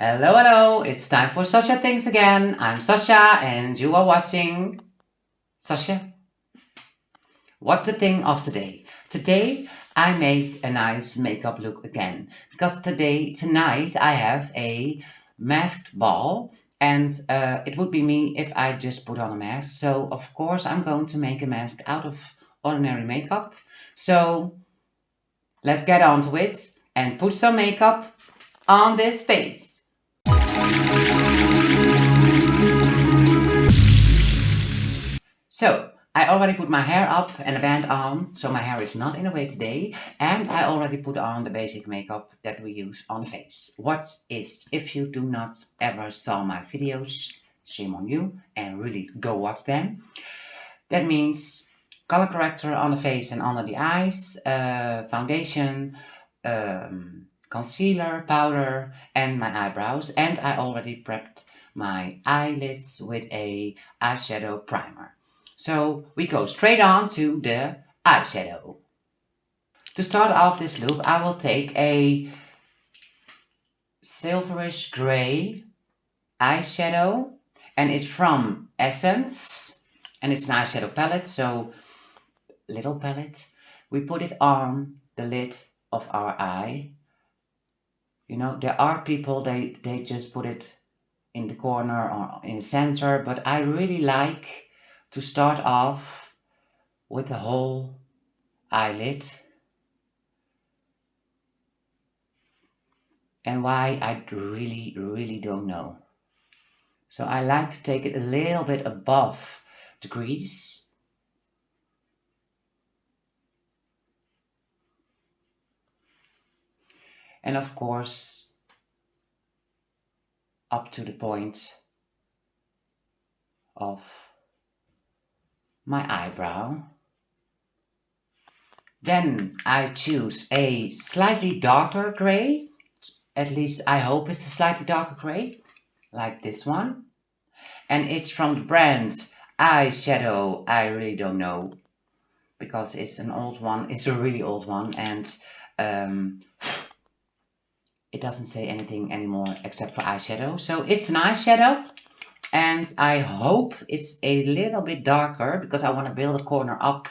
Hello, hello, it's time for Sasha Things again. I'm Sasha and you are watching Sasha. What's the thing of today? Today I made a nice makeup look again because tonight I have a masked ball and it would be me if I just put on a mask. So of course I'm going to make a mask out of ordinary makeup. So let's get on to it and put some makeup on this face. So I already put my hair up and a band on, so my hair is not in the way today. And I already put on the basic makeup that we use on the face. What is, if you do not ever saw my videos, shame on you, and really go watch them. That means color corrector on the face and under the eyes, foundation, concealer, powder, and my eyebrows. And I already prepped my eyelids with a eyeshadow primer. So we go straight on to the eyeshadow. To start off this look, I will take a silverish gray eyeshadow, and it's from Essence, and it's an eyeshadow palette, so little palette. We put it on the lid of our eye. You know, there are people, they just put it in the corner or in the center, but I really like to start off with the whole eyelid. And why, I really don't know. So I like to take it a little bit above the crease. And of course, up to the point of my eyebrow. Then I choose a slightly darker gray. At least I hope it's a slightly darker gray, like this one. And it's from the brand Eyeshadow. I really don't know, because it's an old one. It's a really old one, and it doesn't say anything anymore except for eyeshadow. So it's an eyeshadow, and I hope it's a little bit darker because I want to build a corner up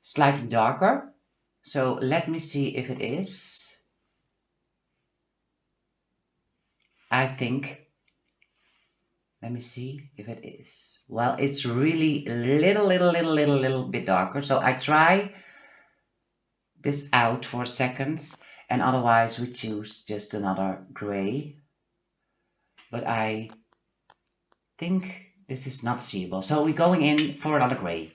slightly darker. So let me see if it is. I think, let me see if it is. Well, it's really a little bit darker. So I try this out for a second, and otherwise we choose just another gray. But I think this is not seeable. So we're going in for another gray.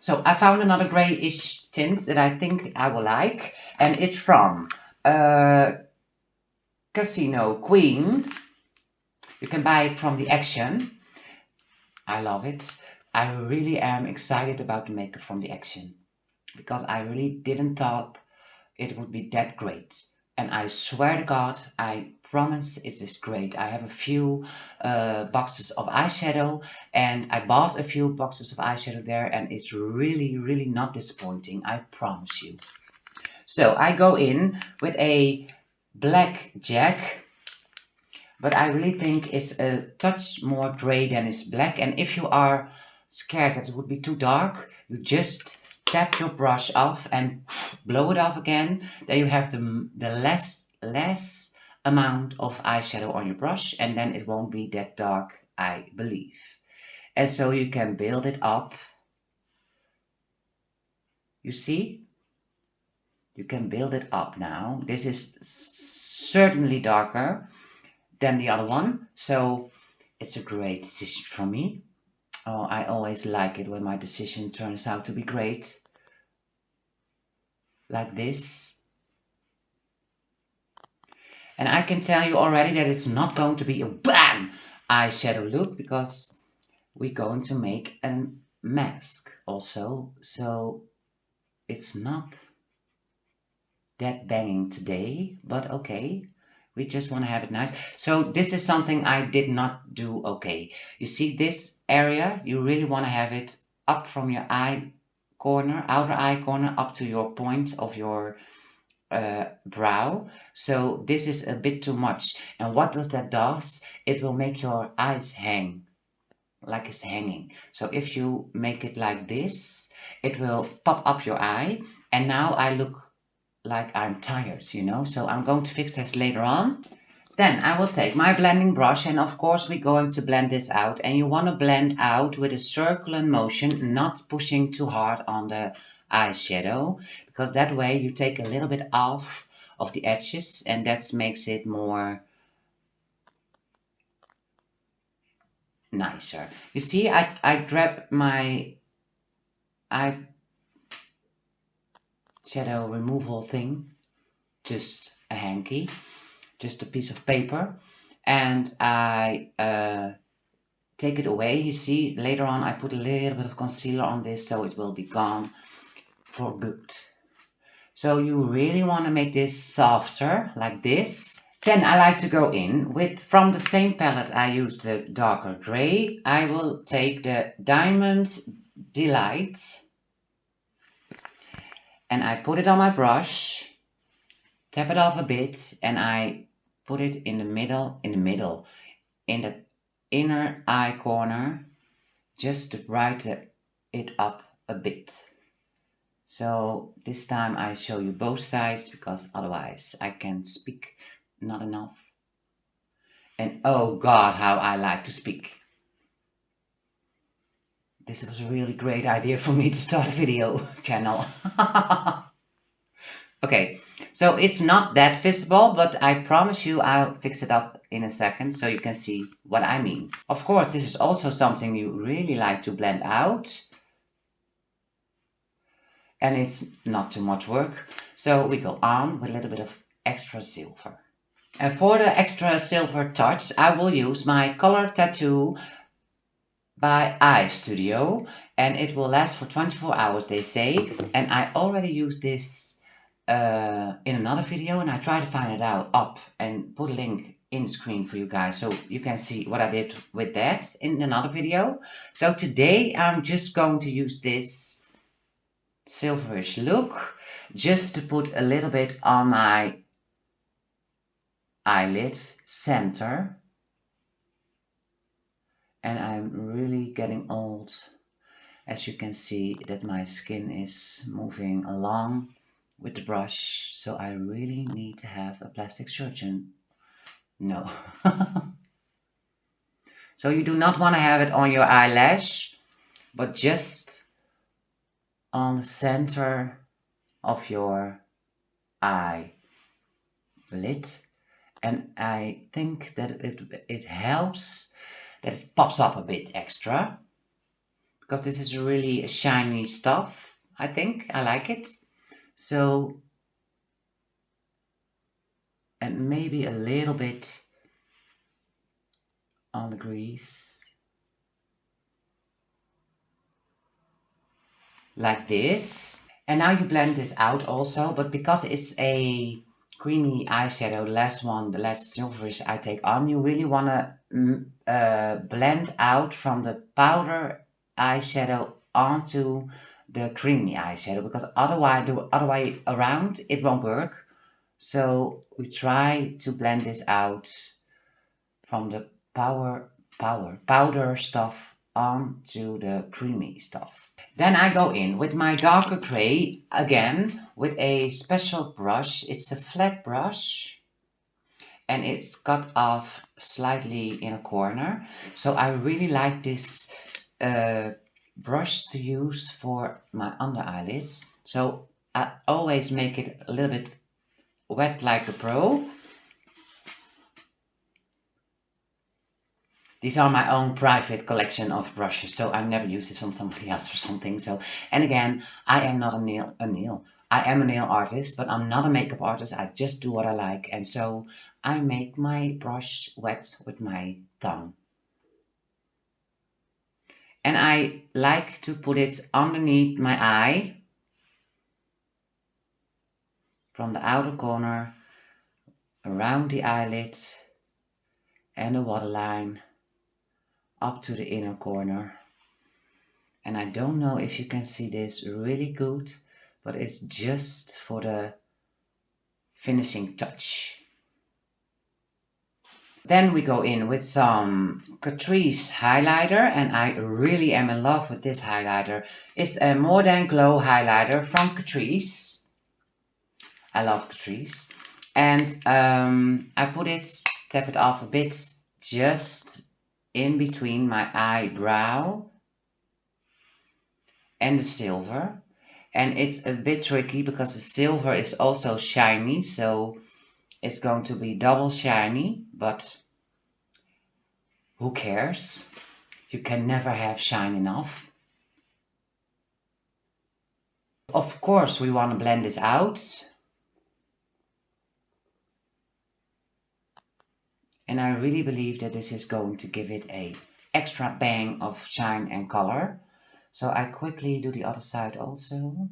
So I found another grayish tint that I think I will like, and it's from Casino Queen. You can buy it from the Action. I love it. I really am excited about the makeup from the Action, because I really didn't thought it would be that great. And I swear to God, I promise it is great. I have a few boxes of eyeshadow, and I bought a few boxes of eyeshadow there, and it's really not disappointing. I promise you. So I go in with a black Jack, but I really think it's a touch more gray than it's black. And if you are scared that it would be too dark, you just tap your brush off and blow it off again. Then you have the less amount of eyeshadow on your brush, and then it won't be that dark, I believe. And so you can build it up. You see? You can build it up now. This is certainly darker than the other one, so it's a great decision for me. Oh, I always like it when my decision turns out to be great. Like this. And I can tell you already that it's not going to be a BAM eyeshadow look, because we're going to make a mask also. So it's not that banging today, but okay. We just want to have it nice. So this is something I did not do okay. You see this area, you really want to have it up from your eye corner, outer eye corner, up to your point of your brow. So this is a bit too much. And what does that does? It will make your eyes hang, like it's hanging. So if you make it like this, it will pop up your eye. And now I look like I'm tired, you know. So I'm going to fix this later on. Then I will take my blending brush, and of course we're going to blend this out. And you want to blend out with a circular motion, not pushing too hard on the eyeshadow, because that way you take a little bit off of the edges, and that makes it more nicer. You see, I grab my eyeshadow removal thing, just a hanky, just a piece of paper, and I take it away. You see, later on I put a little bit of concealer on this, so it will be gone for good. So you really want to make this softer, like this. Then I like to go in with, from the same palette I used the darker gray, I will take the Diamond Delight and I put it on my brush, tap it off a bit, and I put it in the middle, in the inner eye corner, just to brighten it up a bit. So this time I show you both sides, because otherwise I can speak not enough. And oh God, how I like to speak. This was a really great idea for me to start a video channel. Okay, so it's not that visible, but I promise you I'll fix it up in a second so you can see what I mean. Of course, this is also something you really like to blend out. And it's not too much work. So we go on with a little bit of extra silver. And for the extra silver touch, I will use my Color Tattoo by Eyeshadow, and it will last for 24 hours, they say. And I already used this in another video, and I try to find it out up and put a link in the screen for you guys so you can see what I did with that in another video. So today I'm just going to use this silverish look just to put a little bit on my eyelid center. And I'm really getting old, as you can see that my skin is moving along with the brush, so I really need to have a plastic surgeon. No. So you do not want to have it on your eyelash, but just on the center of your eyelid. And I think that it helps that it pops up a bit extra, because this is really shiny stuff. I think I like it. So, and maybe a little bit on the crease, like this. And now you blend this out also, but because it's a creamy eyeshadow, the last silverish I take on, you really want to blend out from the powder eyeshadow onto the creamy eyeshadow, because otherwise the other way around it won't work. So we try to blend this out from the powder stuff onto the creamy stuff. Then I go in with my darker gray again with a special brush. It's a flat brush and it's cut off slightly in a corner. So I really like this brush to use for my under eyelids. So I always make it a little bit wet like a pro. These are my own private collection of brushes, so I never use this on somebody else or something. So, and again, I am not I am a nail artist, but I'm not a makeup artist. I just do what I like, and so I make my brush wet with my thumb. And I like to put it underneath my eye, from the outer corner, around the eyelid and the waterline, up to the inner corner. And I don't know if you can see this really good, but it's just for the finishing touch. Then we go in with some Catrice Highlighter, and I really am in love with this highlighter. It's a More Than Glow highlighter from Catrice. I love Catrice. And I tap it off a bit, just in between my eyebrow and the silver. And it's a bit tricky because the silver is also shiny, so it's going to be double shiny, but who cares? You can never have shine enough. Of course, we want to blend this out. And I really believe that this is going to give it a extra bang of shine and color. So I quickly do the other side also.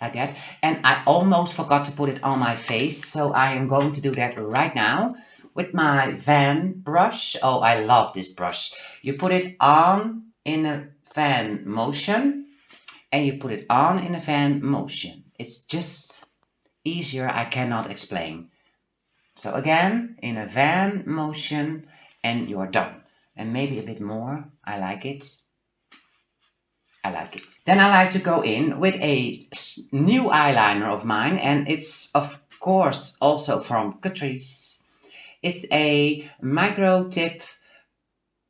Like that. And I almost forgot to put it on my face, so I am going to do that right now with my fan brush. Oh, I love this brush. You put it on in a fan motion, and you put it on in a fan motion. It's just easier, I cannot explain. So again, in a fan motion, and you're done. And maybe a bit more, I like it. I like it. Then I like to go in with a new eyeliner of mine, and it's of course also from Catrice. It's a micro tip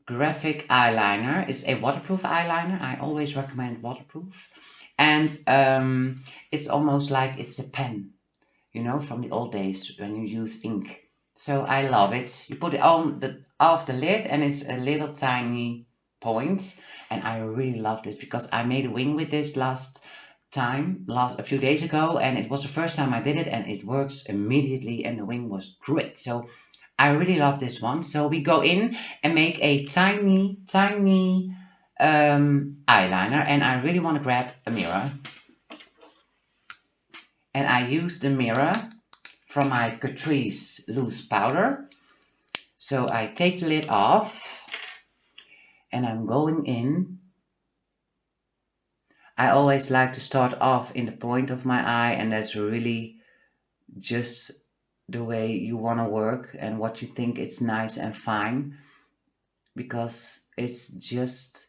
graphic eyeliner. It's a waterproof eyeliner. I always recommend waterproof. And it's almost like it's a pen, you know, from the old days when you use ink. So I love it. You put it on off the lid, and it's a little tiny point, and I really love this because I made a wing with this a few days ago, and it was the first time I did it, and it works immediately, and the wing was great. So I really love this one. So we go in and make a tiny eyeliner, and I really want to grab a mirror, and I use the mirror from my Catrice loose powder. So I take the lid off, and I'm going in. I always like to start off in the point of my eye, and that's really just the way you want to work and what you think it's nice and fine, because it's just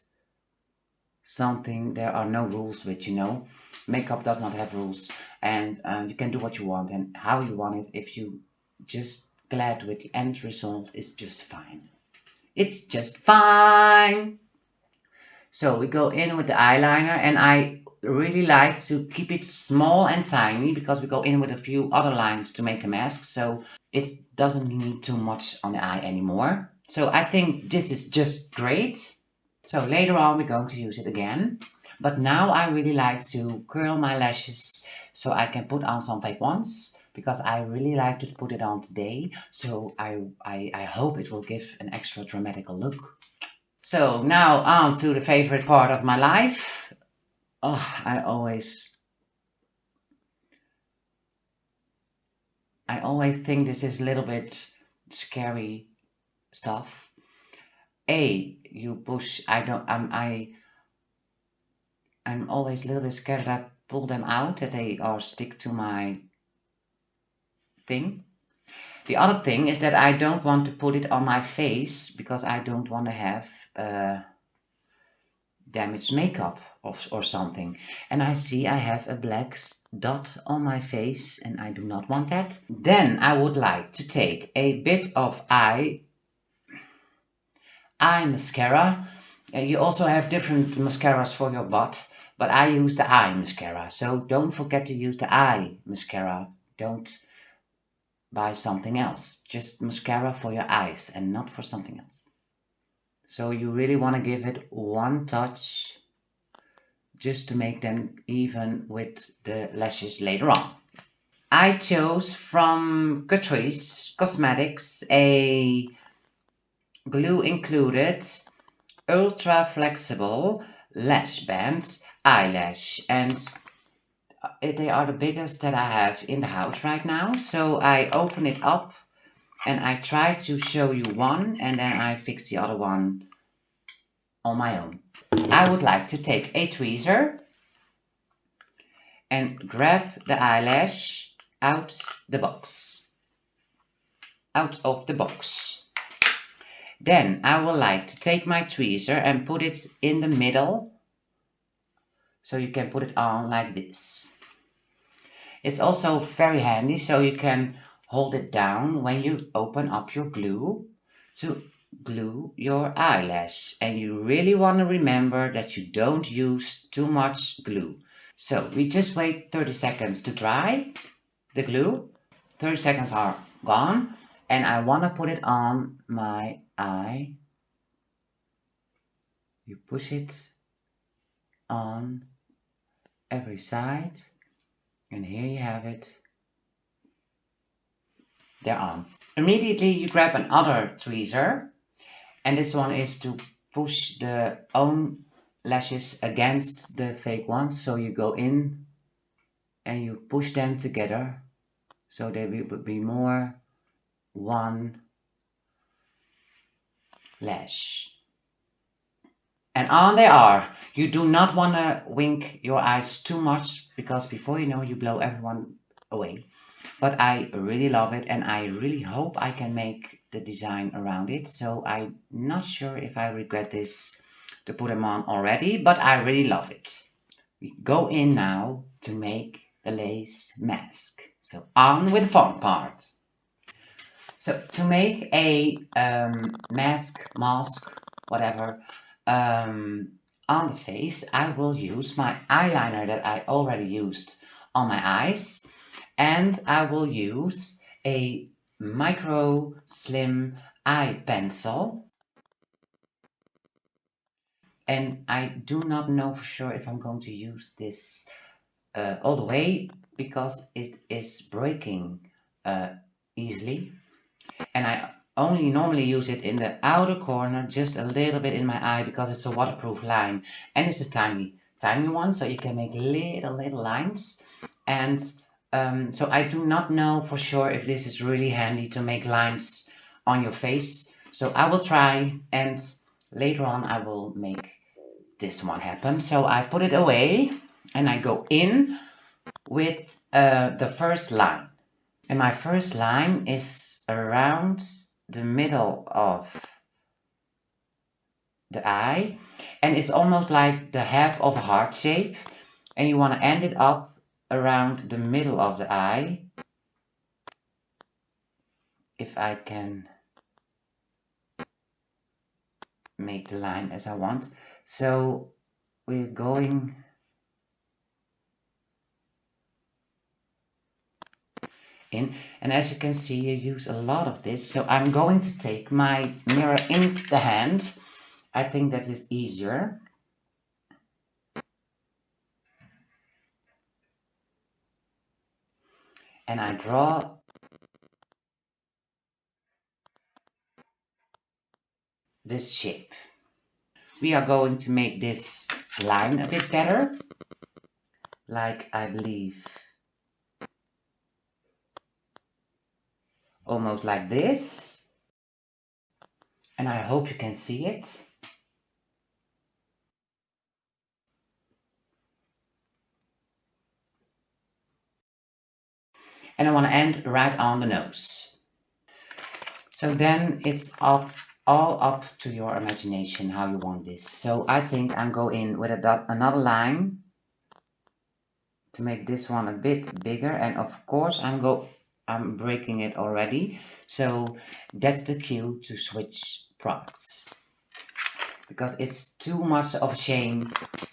something there are no rules with, you know. Makeup does not have rules, and you can do what you want and how you want it. If you just glad with the end result, it's just fine. It's just fine. So we go in with the eyeliner, and I really like to keep it small and tiny because we go in with a few other lines to make a mask, so it doesn't need too much on the eye anymore. So I think this is just great. So later on we're going to use it again, but now I really like to curl my lashes so I can put on some fake ones, because I really like to put it on today. So I hope it will give an extra dramatic look. So now on to the favorite part of my life. Oh, I always think this is a little bit scary stuff. You push. I'm always a little bit scared that I pull them out, that they are stick to my thing. The other thing is that I don't want to put it on my face because I don't want to have damaged makeup or something. And I see I have a black dot on my face, and I do not want that. Then I would like to take a bit of eye mascara. You also have different mascaras for your butt, but I use the eye mascara. So don't forget to use the eye mascara. Don't buy something else. Just mascara for your eyes and not for something else. So you really want to give it one touch just to make them even with the lashes later on. I chose from Catrice Cosmetics a glue included ultra flexible lash bands eyelash, and they are the biggest that I have in the house right now. So I open it up and I try to show you one, and then I fix the other one on my own. I would like to take a tweezer and grab the eyelash out the box. Out of the box. Then I would like to take my tweezer and put it in the middle. So you can put it on like this. It's also very handy, so you can hold it down when you open up your glue to glue your eyelash. And you really want to remember that you don't use too much glue. So we just wait 30 seconds to dry the glue. 30 seconds are gone, and I want to put it on my eye. You push it on every side, and here you have it. They're on. Immediately you grab another tweezer, and this one is to push the own lashes against the fake ones. So you go in and you push them together, so they will be more one lash. And on they are. You do not want to wink your eyes too much, because before you know, you blow everyone away. But I really love it, and I really hope I can make the design around it. So I'm not sure if I regret this to put them on already, but I really love it. We go in now to make the lace mask. So on with the fun part. So to make a mask, whatever, on the face, I will use my eyeliner that I already used on my eyes, and I will use a micro slim eye pencil. And I do not know for sure if I'm going to use this all the way, because it is breaking easily. And I only normally use it in the outer corner, just a little bit in my eye, because it's a waterproof line, and it's a tiny one, so you can make little lines. And so I do not know for sure if this is really handy to make lines on your face. So I will try, and later on I will make this one happen. So I put it away, and I go in with the first line. And my first line is around the middle of the eye, and it's almost like the half of a heart shape, and you want to end it up around the middle of the eye. If I can make the line as I want. So we're going in, and as you can see, you use a lot of this. So I'm going to take my mirror in the hand. I think that is easier. And I draw this shape. We are going to make this line a bit better, like I believe almost like this. And I hope you can see it. And I want to end right on the nose. So then it's all up to your imagination how you want this. So I think I'm going in with another line to make this one a bit bigger. And of course I'm breaking it already. So that's the cue to switch products, because it's too much of a shame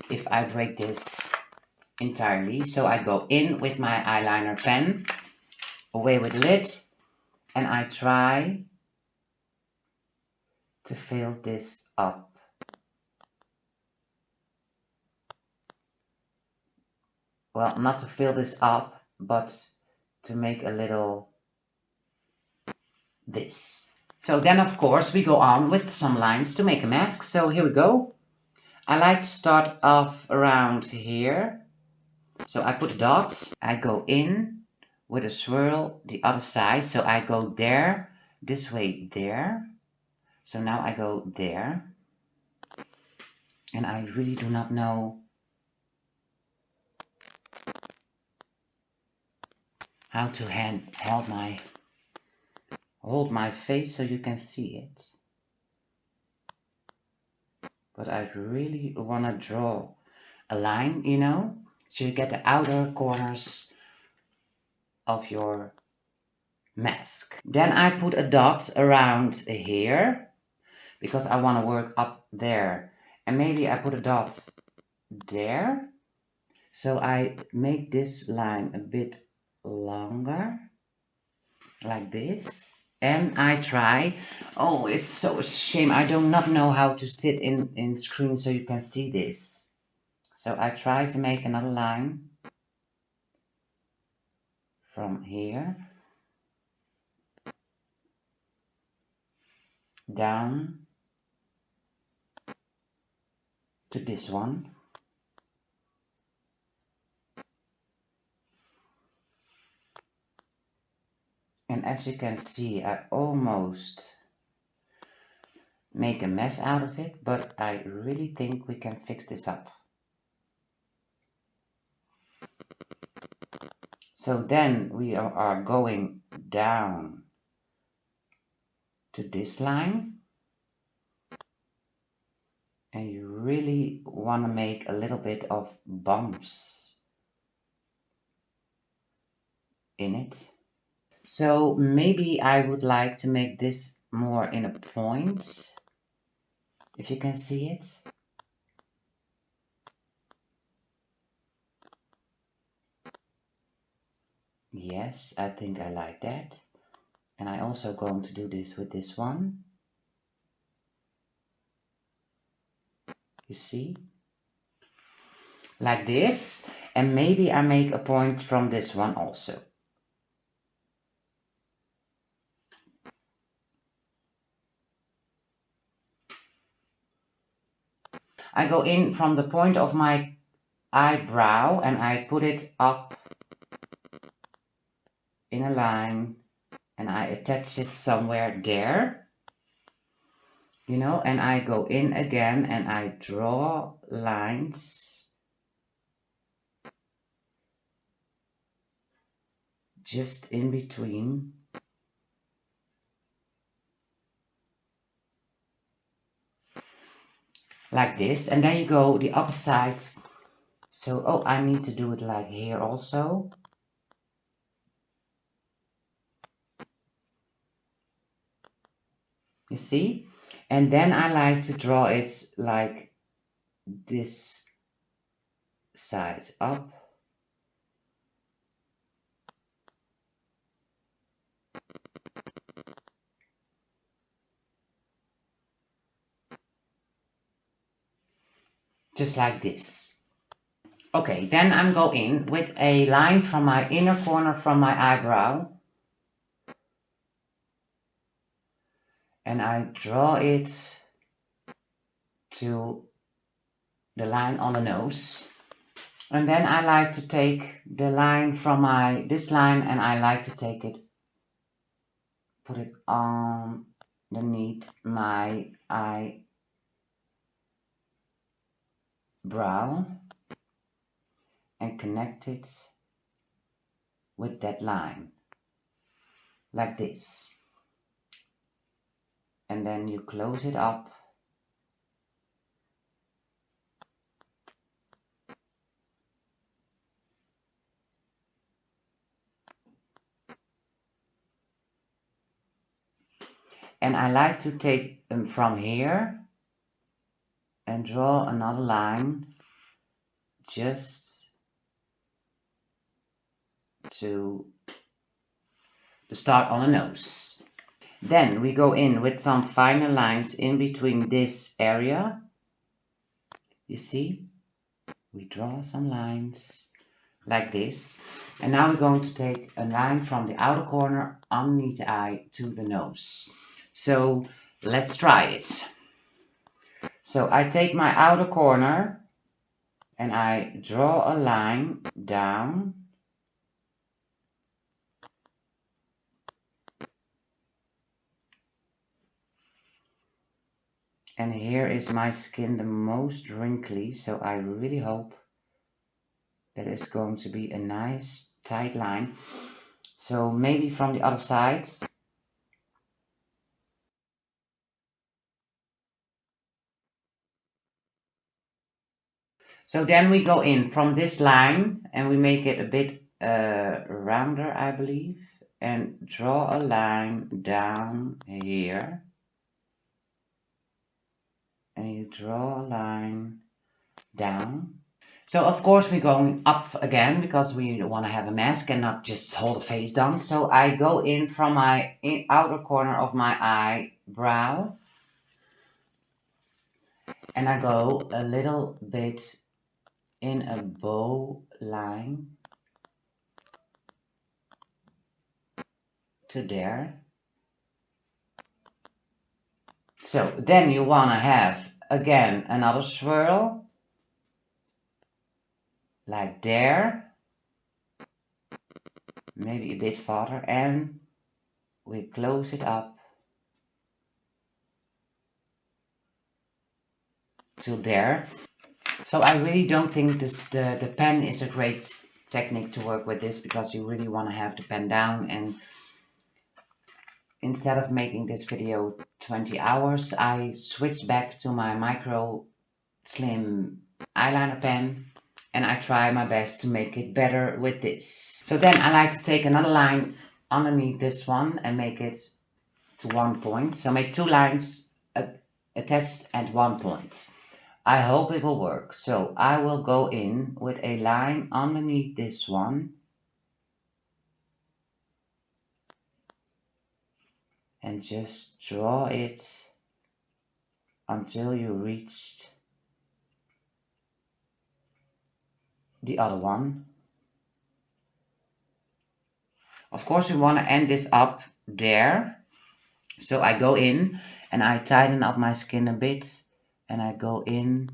if I break this entirely. So I go in with my eyeliner pen, away with the lid, and I try to fill this up. Well, not to fill this up, but to make a little this. So then of course we go on with some lines to make a mask. So here we go. I like to start off around here. So I put a dot, I go in with a swirl the other side. So I go there, this way there. So now I go there. And I really do not know how to hold my face so you can see it. But I really want to draw a line, you know, so you get the outer corners of your mask. Then I put a dot around here because I want to work up there, and maybe I put a dot there, so I make this line a bit longer like this. And I try, oh, it's so a shame I do not know how to sit in screen so you can see this. So I try to make another line from here down to this one. And as you can see, I almost make a mess out of it, but I really think we can fix this up. So then we are going down to this line, and you really want to make a little bit of bumps in it. So maybe I would like to make this more in a point, if you can see it. Yes, I think I like that. And I also going to do this with this one. You see? Like this. And maybe I make a point from this one also. I go in from the point of my eyebrow and I put it up in a line and I attach it somewhere there, you know, and I go in again and I draw lines just in between. Like this, and then you go the other side. So, oh, I need to do it like here also. You see? And then I like to draw it like this side up. Just like this. Okay, then I'm going with a line from my inner corner from my eyebrow. And I draw it to the line on the nose. And then I like to take the line from this line and I like to take it, put it on underneath my eyebrow and connect it with that line like this. And then you close it up. And I like to take them from here and draw another line just to start on the nose. Then we go in with some finer lines in between this area. You see? We draw some lines like this. And now we're going to take a line from the outer corner underneath the eye to the nose. So let's try it. So I take my outer corner and I draw a line down. And here is my skin the most wrinkly, so I really hope that it's going to be a nice tight line. So maybe from the other side. So then we go in from this line and we make it a bit rounder, I believe, and draw a line down here. And you draw a line down. So of course we're going up again because we want to have a mask and not just hold the face down. So I go in from my outer corner of my eyebrow and I go a little bit in a bow line to there. So then you want to have again another swirl like there, maybe a bit farther, and we close it up to there. So I really don't think the pen is a great technique to work with this because you really want to have the pen down, and instead of making this video 20 hours I switched back to my micro slim eyeliner pen and I try my best to make it better with this. So then I like to take another line underneath this one and make it to one point. So make two lines attached at one point. I hope it will work. So I will go in with a line underneath this one and just draw it until you reach the other one. Of course we want to end this up there. So I go in and I tighten up my skin a bit and I go in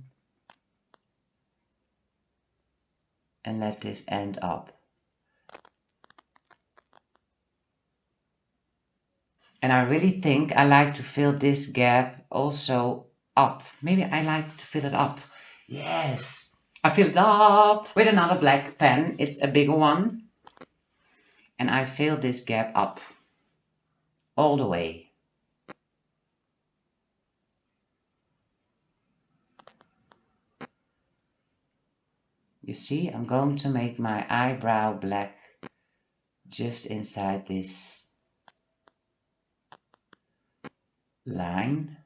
and let this end up. And I really think I like to fill this gap also up. Maybe I like to fill it up. Yes, I fill it up with another black pen. It's a bigger one. And I fill this gap up all the way. You see, I'm going to make my eyebrow black just inside this line.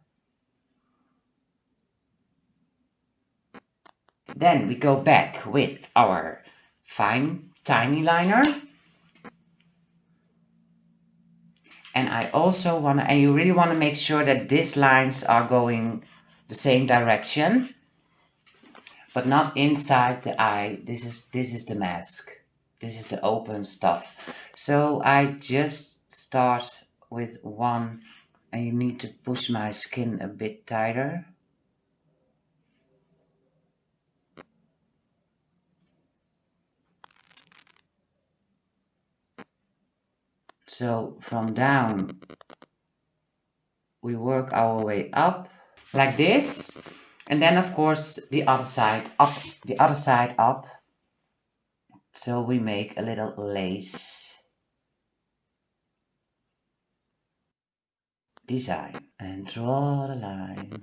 Then we go back with our fine tiny liner. And I also want to, and you really want to make sure that these lines are going the same direction, but not inside the eye. This is the mask. This is the open stuff. So I just start with one, and you need to push my skin a bit tighter. So from down, we work our way up like this. And then of course the other side up. So we make a little lace design and draw the line.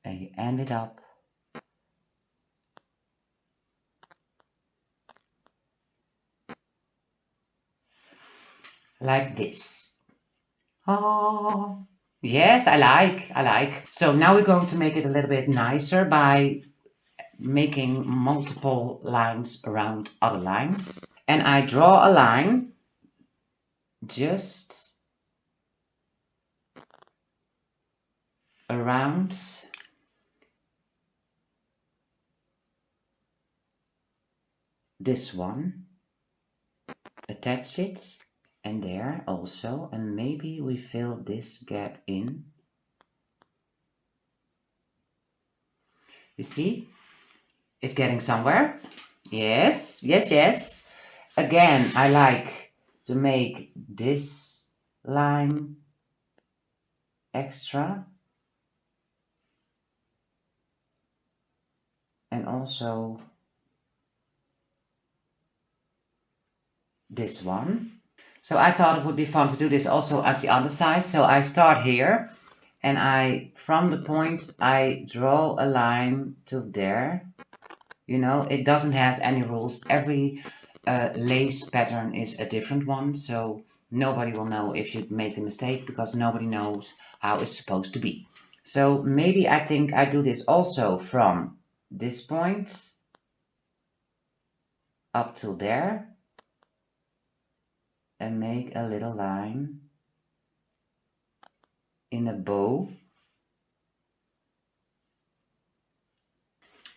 And you end it up. Like this. Oh, yes, I like. So now we're going to make it a little bit nicer by making multiple lines around other lines. And I draw a line just around this one, attach it, and there also, and maybe we fill this gap in. You see, it's getting somewhere. Yes. Again, I like to make this line extra. and also this one. So I thought it would be fun to do this also at the other side. So I start here and from the point, I draw a line to there. You know, it doesn't have any rules. Every lace pattern is a different one. So nobody will know if you make a mistake because nobody knows how it's supposed to be. So maybe I think I do this also from this point up till there and make a little line in a bow.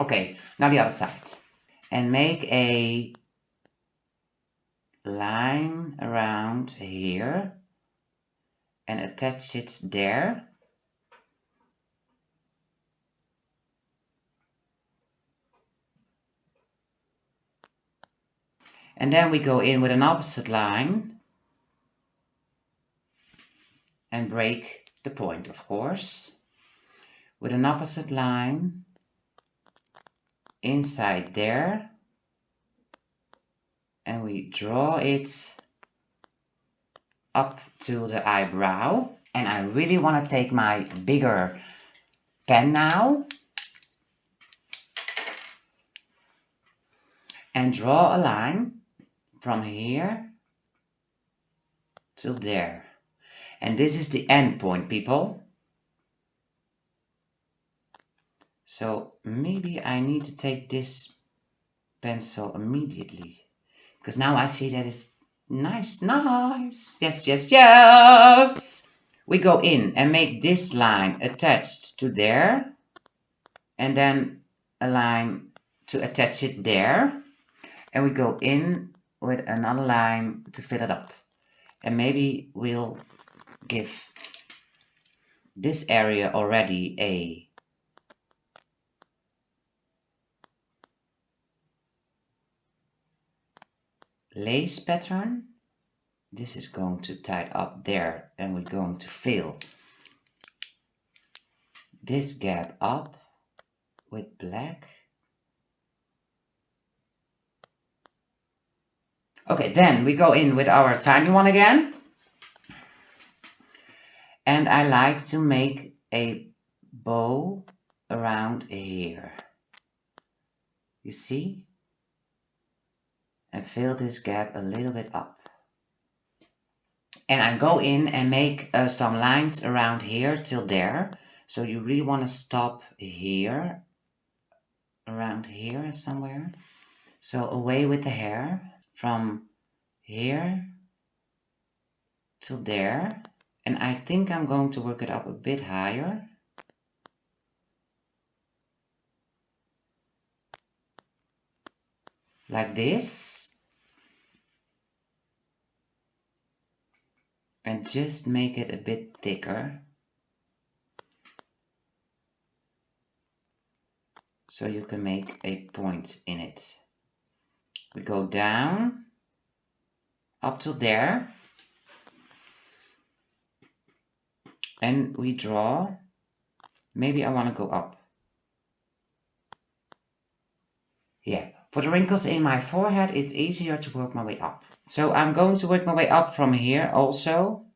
Okay, now the other side. And make a line around here and attach it there. And then we go in with an opposite line and break the point, of course, with an opposite line inside there, and we draw it up to the eyebrow. And I really want to take my bigger pen now and draw a line from here to there. And this is the end point, people. So maybe I need to take this pencil immediately, because now I see that it's nice. Yes, yes, yes. We go in and make this line attached to there, and then a line to attach it there, and we go in with another line to fill it up. And maybe we'll give this area already a lace pattern. This is going to tie up there, and we're going to fill this gap up with black. Okay, then we go in with our tiny one again. And I like to make a bow around here. You see? And fill this gap a little bit up. And I go in and make some lines around here till there. So you really want to stop here, around here somewhere. So away with the hair, from here to there. And I think I'm going to work it up a bit higher. Like this. And just make it a bit thicker. So you can make a point in it. We go down, up to there. And we draw. Maybe I want to go up. Yeah, for the wrinkles in my forehead, it's easier to work my way up. So I'm going to work my way up from here also.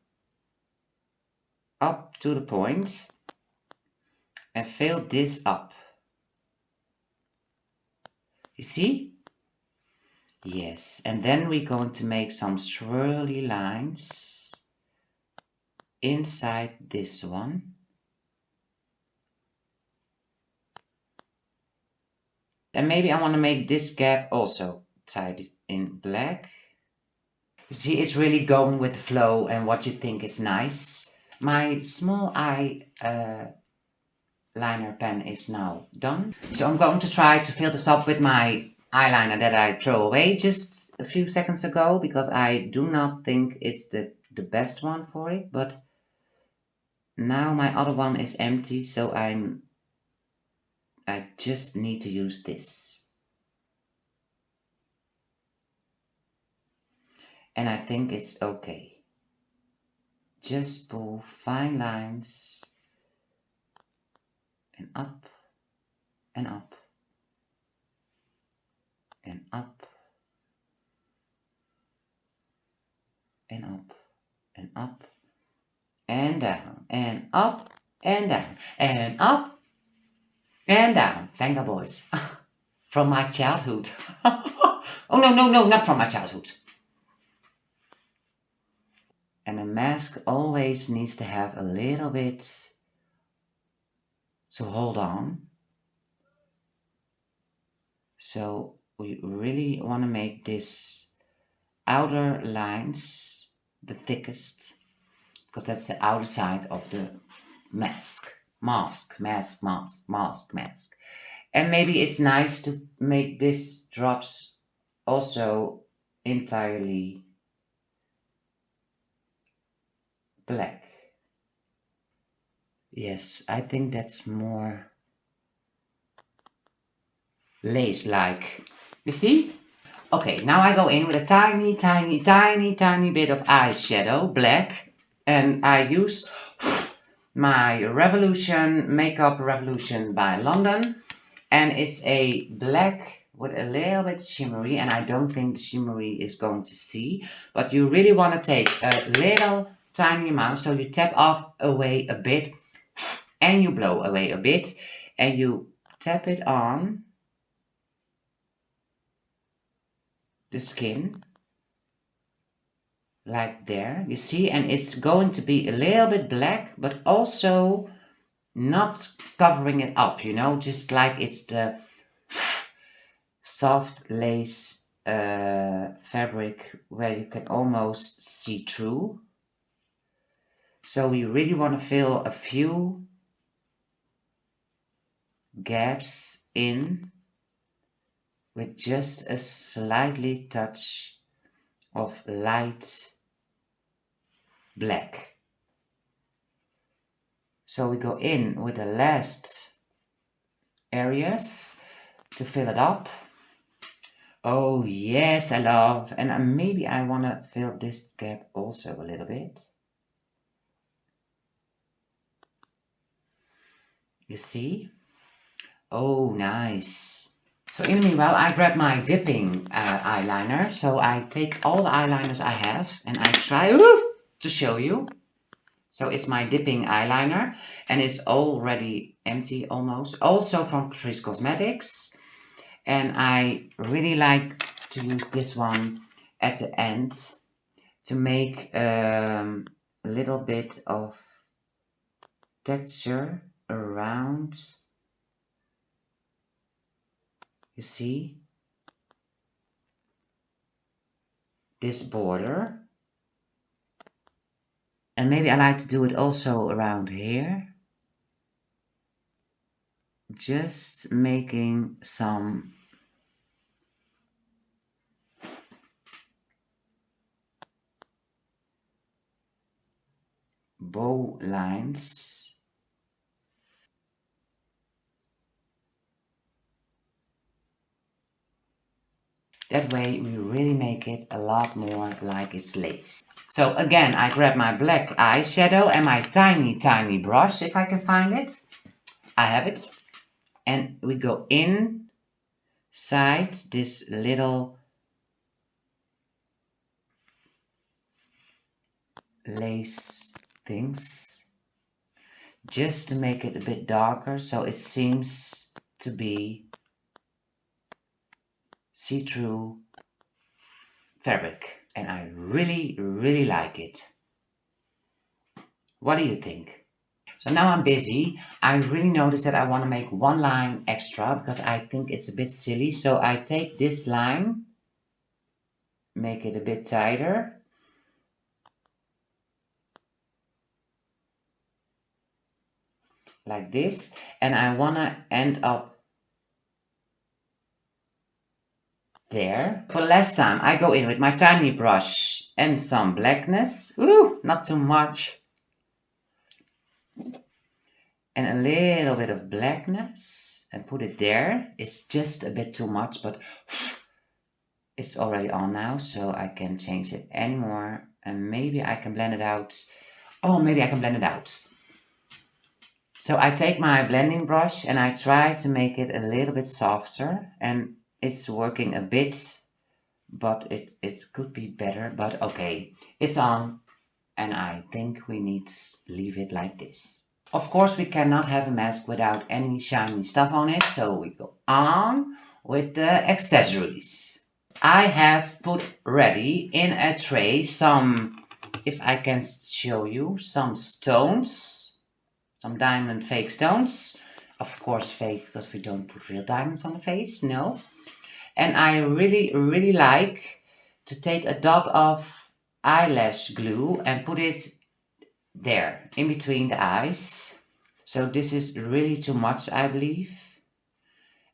Up to the point. And fill this up. You see? Yes, and then we're going to make some swirly lines inside this one. And maybe I want to make this gap also tied in black. You see, it's really going with the flow and what you think is nice. My small eyeliner pen is now done. So I'm going to try to fill this up with my eyeliner that I throw away just a few seconds ago, because I do not think it's the best one for it. But now my other one is empty, so I just need to use this. And I think it's okay. Just pull fine lines and up and up and up and up and up and down and up and down and up and down. Thank God, boys. From my childhood. Oh, no, no, no, not from my childhood. And a mask always needs to have a little bit to hold on. So we really want to make this outer lines the thickest, because that's the outer side of the mask. Mask. And maybe it's nice to make this drops also entirely black. Yes, I think that's more lace-like. You see? Okay, now I go in with a tiny bit of eyeshadow, black, and I use my Makeup Revolution by London, and it's a black with a little bit shimmery, and I don't think the shimmery is going to see, but you really want to take a little tiny amount, so you tap off away a bit, and you blow away a bit, and you tap it on the skin like there, you see, and it's going to be a little bit black, but also not covering it up, you know, just like it's the soft lace fabric where you can almost see through. So we really want to fill a few gaps in with just a slightly touch of light black. So we go in with the last areas to fill it up. Oh yes, I love, and maybe I want to fill this gap also a little bit. You see? Oh, nice. So in the meanwhile, I grab my dipping eyeliner. So I take all the eyeliners I have and I try to show you. So it's my dipping eyeliner and it's already empty almost. Also from Catrice Cosmetics. And I really like to use this one at the end to make a little bit of texture around. You see this border, and maybe I like to do it also around here, just making some bow lines. That way we really make it a lot more like it's lace. So again, I grab my black eyeshadow and my tiny brush, if I can find it. I have it. And we go inside this little lace things, just to make it a bit darker, so it seems to be see-through fabric, and I really like it. What do you think? So now I'm busy. I really noticed that I want to make one line extra because I think it's a bit silly. So I take this line, make it a bit tighter. Like this. And I want to end up there. For the last time, I go in with my tiny brush and some blackness. Ooh, not too much. And a little bit of blackness and put it there. It's just a bit too much, but it's already on now, so I can change it anymore. And maybe I can blend it out. Oh, maybe I can blend it out. So I take my blending brush and I try to make it a little bit softer. And It's working a bit, but it could be better, but okay. It's on, and I think we need to leave it like this. Of course, we cannot have a mask without any shiny stuff on it, so we go on with the accessories. I have put ready in a tray some, if I can show you, some stones, some diamond fake stones. Of course fake, because we don't put real diamonds on the face, no. And I really like to take a dot of eyelash glue and put it there, in between the eyes. So this is really too much, I believe.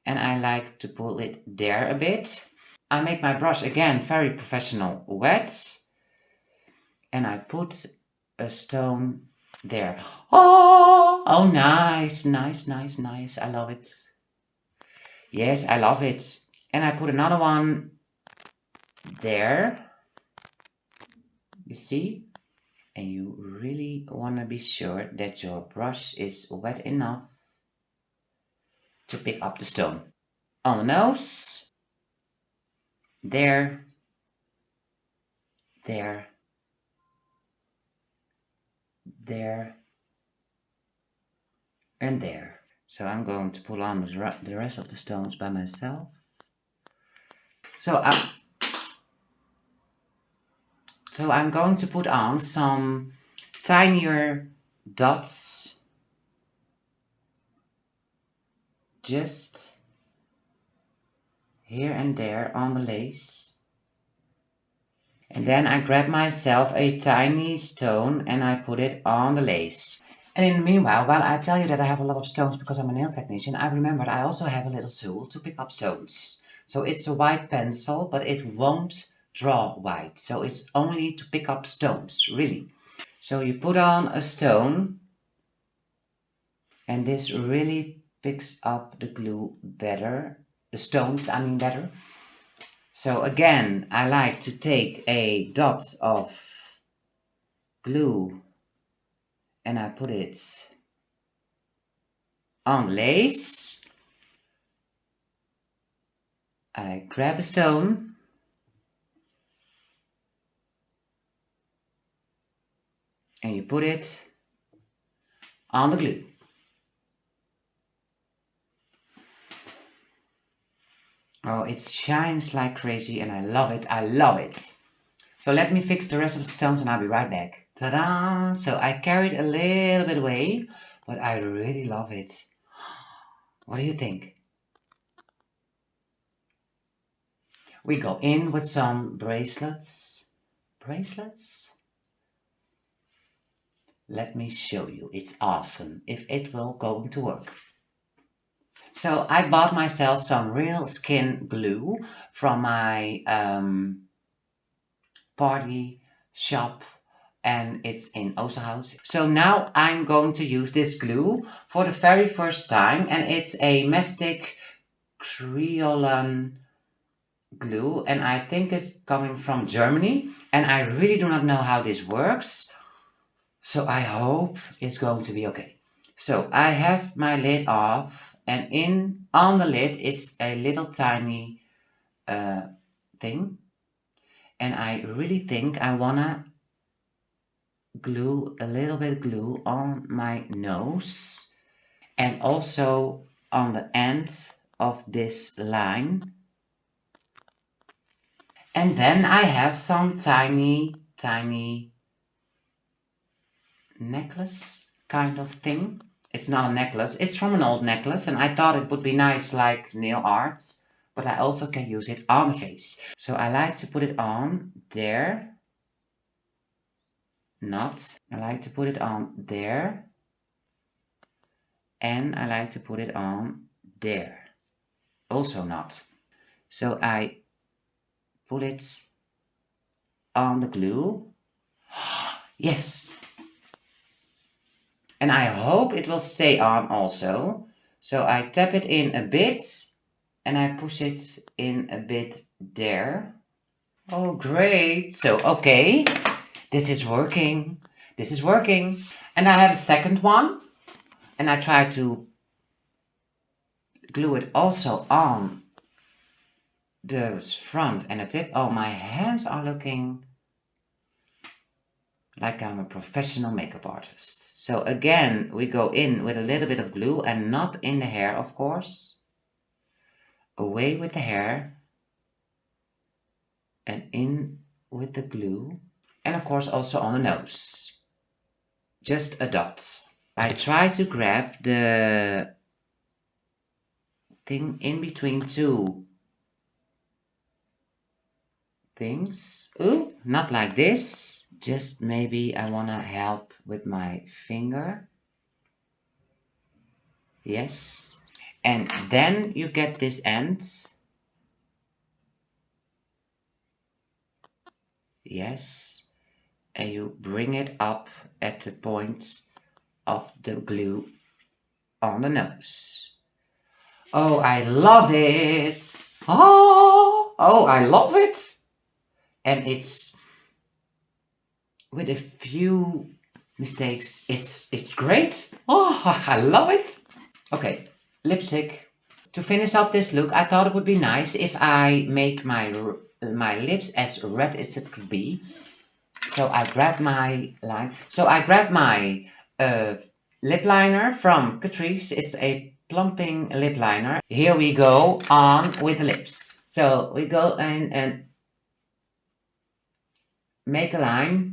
And I like to pull it there a bit. I make my brush again very professional wet. And I put a stone there. Oh, nice, nice, nice, nice. I love it. Yes, I love it. And I put another one there. You see? And you really want to be sure that your brush is wet enough to pick up the stone. On the nose. There. There. There. And there. So I'm going to pull on the rest of the stones by myself. So I'm going to put on some tinier dots, just here and there on the lace. And then I grab myself a tiny stone and I put it on the lace. And in the meanwhile, while I tell you that I have a lot of stones because I'm a nail technician, I remembered I also have a little tool to pick up stones. So it's a white pencil, but it won't draw white. So it's only to pick up stones, really. So you put on a stone, and this really picks up the glue better. The stones, I mean, better. So again, I like to take a dot of glue and I put it on the lace. I grab a stone and you put it on the glue. Oh, it shines like crazy and I love it, I love it. So let me fix the rest of the stones and I'll be right back. Ta-da! So I carried a little bit away, but I really love it. What do you think? We go in with some bracelets. Bracelets? Let me show you. It's awesome if it will go to work. So I bought myself some real skin glue from my party shop, and it's in Oosterhout. So now I'm going to use this glue for the very first time, and it's a Mastic Kryolan glue, and I think it's coming from Germany, and I really do not know how this works, so I hope it's going to be okay. So I have my lid off, and on the lid is a little tiny thing, and I really think I wanna glue a little bit of glue on my nose and also on the end of this line. And then I have some tiny necklace kind of thing. It's not a necklace, it's from an old necklace, and I thought it would be nice like nail art, but I also can use it on the face. So I like to put it on there. Not. I like to put it on there. And I like to put it on there. Also not. So I put it on the glue. Yes! And I hope it will stay on also. So I tap it in a bit and I push it in a bit there. Oh, great. So, okay, this is working. This is working. And I have a second one and I try to glue it also on the front and the tip. Oh, my hands are looking like I'm a professional makeup artist. So again, we go in with a little bit of glue and not in the hair, of course. Away with the hair and in with the glue. And of course also on the nose. Just a dot. I try to grab the thing in between two things. Ooh, not like this. Just maybe I want to help with my finger. Yes. And then you get this end. Yes. And you bring it up at the point of the glue on the nose. Oh, I love it. Oh, I love it. And it's with a few mistakes, it's great. Oh, I love it. Okay, lipstick. To finish up this look, I thought it would be nice if I make my lips as red as it could be. So I grabbed my line. So I grabbed my lip liner from Catrice. It's a plumping lip liner. Here we go on with the lips. So we go in and make a line.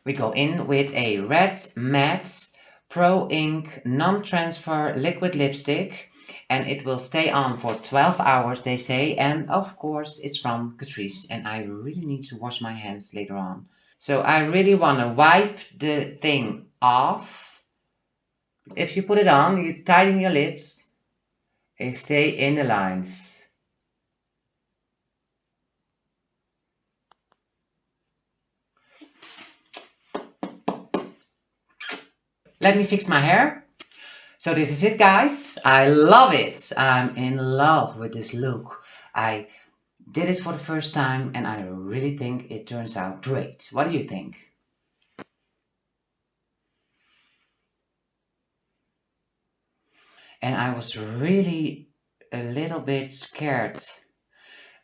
We go in with a red matte Pro Ink non-transfer liquid lipstick, and it will stay on for 12 hours, they say, and of course it's from Catrice, and I really need to wash my hands later on. So I really want to wipe the thing off. If you put it on, you tighten your lips and stay in the lines. Let me fix my hair. So this is it, guys. I love it. I'm in love with this look. I did it for the first time and I really think it turns out great. What do you think? And I was really a little bit scared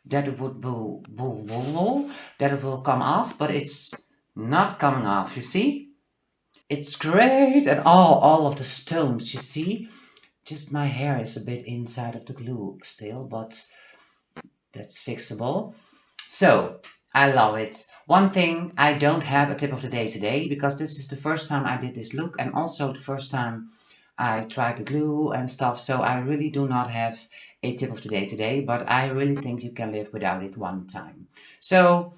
that it would that it will come off, but it's not coming off, you see? It's great, and all of the stones, you see? Just my hair is a bit inside of the glue still, but that's fixable. So, I love it. One thing, I don't have a tip of the day today, because this is the first time I did this look, and also the first time I tried the glue and stuff, so I really do not have a tip of the day today, but I really think you can live without it one time. So,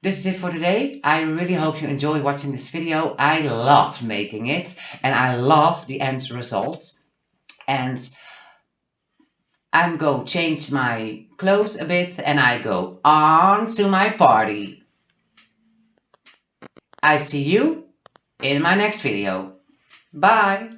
this is it for today. I really hope you enjoy watching this video. I loved making it, and I love the end result. And I'm going to change my clothes a bit and I go on to my party. I see you in my next video. Bye!